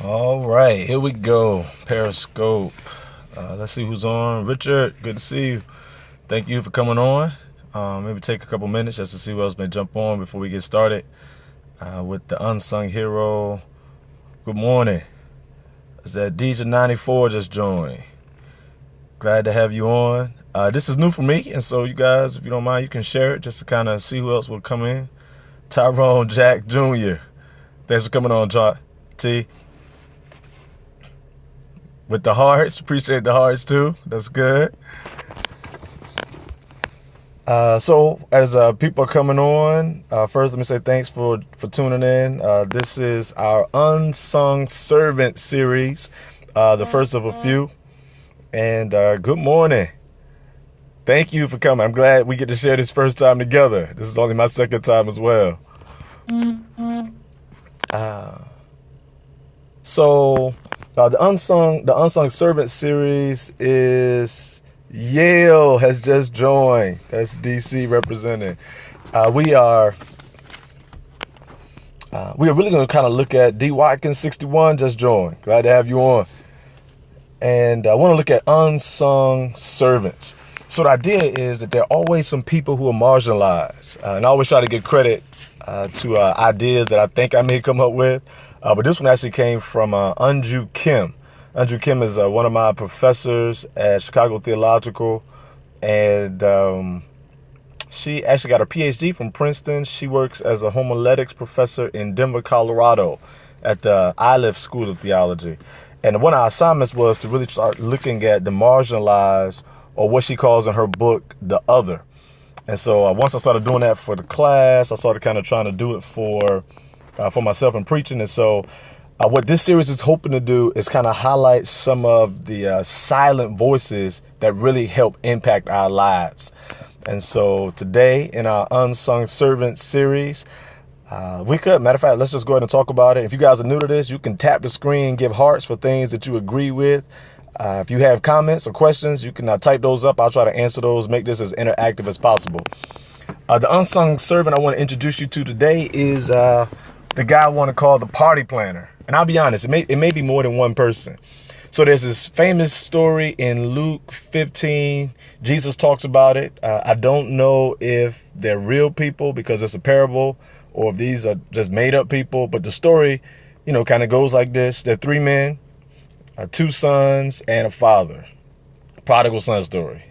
All right, here we go. Periscope. Let's see who's on. Richard, good to see you. Thank you for coming on. Maybe take a couple minutes just to see who else may jump on before we get started with the Unsung Hero. Good morning. Is that DJ94 just joined? Glad to have you on. This is new for me, and so you guys, if you don't mind, you can share it just to kind of see who else will come in. Tyrone Jack Jr. Thanks for coming on, T. With the hearts, appreciate the hearts too. That's good. So as people are coming on, first let me say thanks for tuning in. This is our Unsung Servant series, the first of a few. And good morning. Thank you for coming. I'm glad we get to share this first time together. This is only my second time as well. The Unsung Servant series is Yale has just joined. That's DC representing. We are really going to kind of look at D Watkins 61 just joined. Glad to have you on. And I want to look at unsung servants. So the idea is that there are always some people who are marginalized, and I always try to give credit to ideas that I think I may come up with. But this one actually came from Unsung Kim. Unsung Kim is one of my professors at Chicago Theological, and she actually got her PhD from Princeton. She works as a homiletics professor in Denver, Colorado at the Iliff School of Theology. And one of our assignments was to really start looking at the marginalized, or what she calls in her book, the other. And so once I started doing that for the class, I started kind of trying to do it for myself in preaching. And so what this series is hoping to do is kind of highlight some of the silent voices that really help impact our lives. And so today in our Unsung Servant series, matter of fact, let's just go ahead and talk about it. If you guys are new to this, you can tap the screen, give hearts for things that you agree with. If you have comments or questions, you can type those up. I'll try to answer those, make this as interactive as possible. The unsung servant I want to introduce you to today is the guy I want to call the party planner. And I'll be honest, it may be more than one person. So there's this famous story in Luke 15. Jesus talks about it. I don't know if they're real people because it's a parable, or if these are just made up people. But the story, kind of goes like this. There are three men, two sons, and a father. Prodigal son story.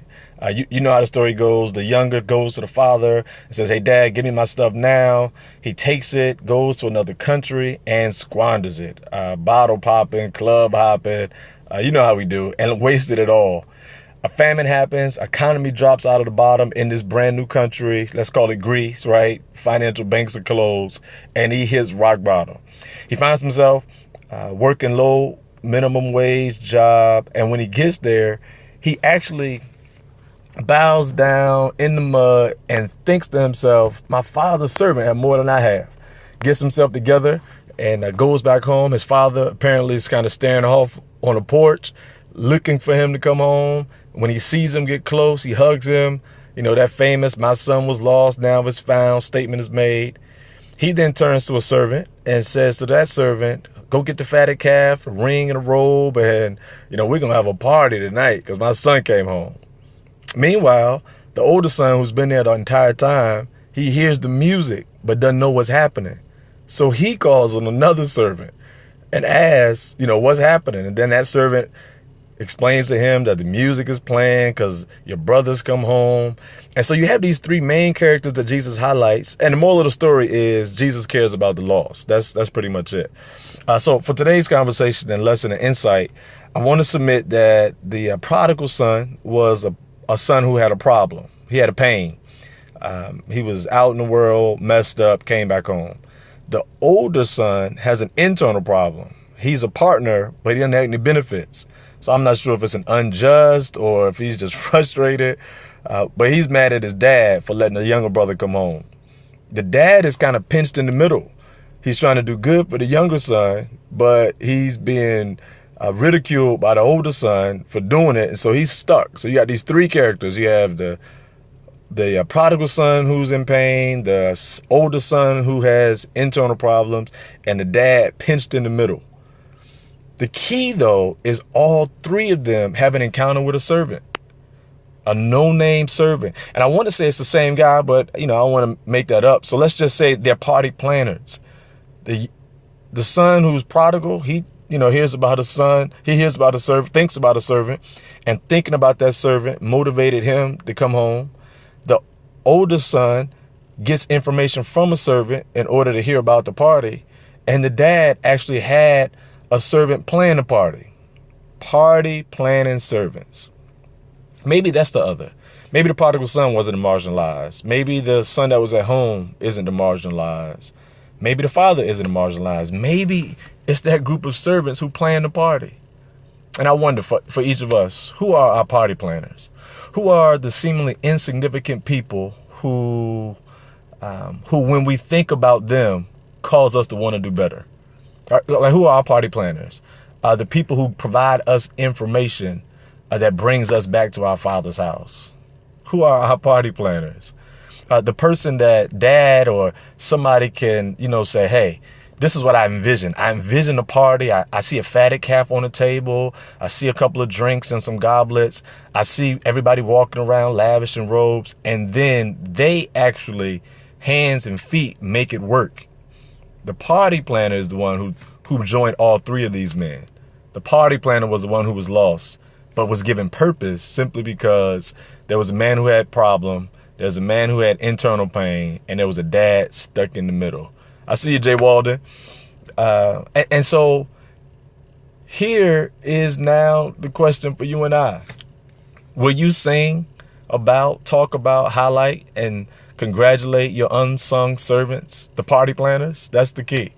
You know how the story goes. The younger goes to the father and says, "Hey, Dad, give me my stuff now." He takes it, goes to another country, and squanders it. Bottle popping, club hopping. You know how we do. And wasted it all. A famine happens, economy drops out of the bottom in this brand new country. Let's call it Greece, right? Financial banks are closed, and he hits rock bottom. He finds himself working low minimum wage job, and when he gets there, he actually bows down in the mud and thinks to himself, my father's servant had more than I have. Gets himself together and goes back home. His father apparently is kind of staring off on the porch, looking for him to come home. When he sees him get close, he hugs him. That famous "my son was lost, now is found" statement is made. He then turns to a servant and says to that servant, "Go get the fatted calf, a ring and a robe, and we're going to have a party tonight because my son came home." Meanwhile, the older son, who's been there the entire time, he hears the music but doesn't know what's happening. So he calls on another servant and asks, what's happening? And then that servant explains to him that the music is playing because your brothers come home. And so you have these three main characters that Jesus highlights. And the moral of the story is Jesus cares about the lost. That's pretty much it. So for today's conversation and lesson and insight, I want to submit that the prodigal son was a son who had a problem. He had a pain. He was out in the world, messed up, came back home. The older son has an internal problem. He's a partner, but he doesn't have any benefits. So I'm not sure if it's an unjust or if he's just frustrated, but he's mad at his dad for letting the younger brother come home. The dad is kind of pinched in the middle. He's trying to do good for the younger son, but he's being ridiculed by the older son for doing it. And so he's stuck. So you got these three characters. You have the prodigal son who's in pain, the older son who has internal problems, and the dad pinched in the middle. The key, though, is all three of them have an encounter with a servant, a no-name servant. And I want to say it's the same guy, but, I don't want to make that up. So let's just say they're party planners. The son who's prodigal, he hears about a son. He hears about a servant, thinks about a servant, and thinking about that servant motivated him to come home. The oldest son gets information from a servant in order to hear about the party. And the dad actually had a servant plan the party. Party planning servants. Maybe that's the other. Maybe the prodigal son wasn't the marginalized. Maybe the son that was at home isn't the marginalized. Maybe the father isn't the marginalized. Maybe it's that group of servants who plan the party. And I wonder for each of us, who are our party planners? Who are the seemingly insignificant people who when we think about them, cause us to want to do better? Like, who are our party planners? The people who provide us information that brings us back to our Father's house. Who are our party planners? The person that dad or somebody can, say, hey, this is what I envision. I envision a party. I see a fatted calf on the table. I see a couple of drinks and some goblets. I see everybody walking around lavish in robes. And then they actually, hands and feet, make it work. The party planner is the one who joined all three of these men. The party planner was the one who was lost, but was given purpose simply because there was a man who had problem, there was a man who had internal pain, and there was a dad stuck in the middle. I see you, Jay Walden. And so here is now the question for you and I. Will you sing about, talk about, highlight, and congratulate your unsung servants, the party planners? That's the key.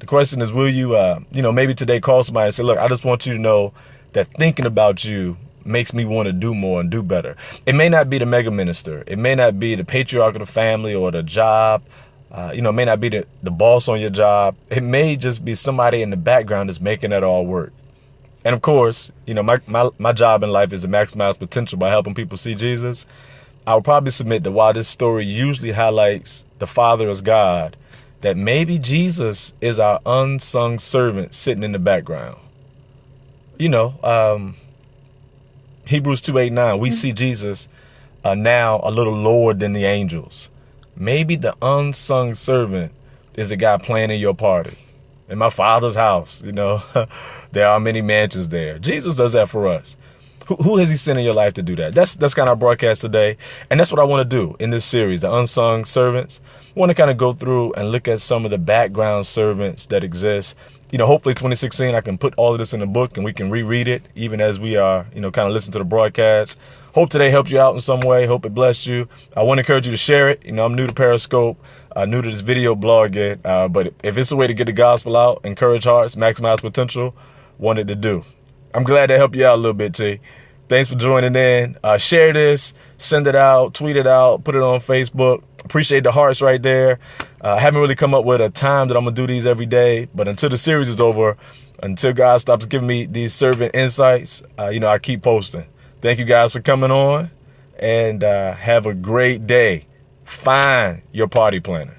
The question is, will you, maybe today call somebody and say, look, I just want you to know that thinking about you makes me want to do more and do better. It may not be the mega minister. It may not be the patriarch of the family or the job. It may not be the boss on your job. It may just be somebody in the background that's making that all work. And of course, my job in life is to maximize potential by helping people see Jesus. I would probably submit that while this story usually highlights the Father as God, that maybe Jesus is our unsung servant sitting in the background. Hebrews 2:8-9, we see Jesus now a little lower than the angels. Maybe the unsung servant is the guy planning your party. In my Father's house, there are many mansions there. Jesus does that for us. Who has he sent in your life to do that? That's kind of our broadcast today. And that's what I want to do in this series, the unsung servants. I want to kind of go through and look at some of the background servants that exist. Hopefully 2016, I can put all of this in a book and we can reread it, even as we are, kind of listen to the broadcast. Hope today helped you out in some way. Hope it blessed you. I want to encourage you to share it. I'm new to Periscope, new to this video blogging. But if it's a way to get the gospel out, encourage hearts, maximize potential, wanted to do. I'm glad to help you out a little bit, T. Thanks for joining in. Share this, send it out, tweet it out, put it on Facebook. Appreciate the hearts right there. I haven't really come up with a time that I'm going to do these every day, but until the series is over, until God stops giving me these servant insights, I keep posting. Thank you guys for coming on, and have a great day. Find your party planner.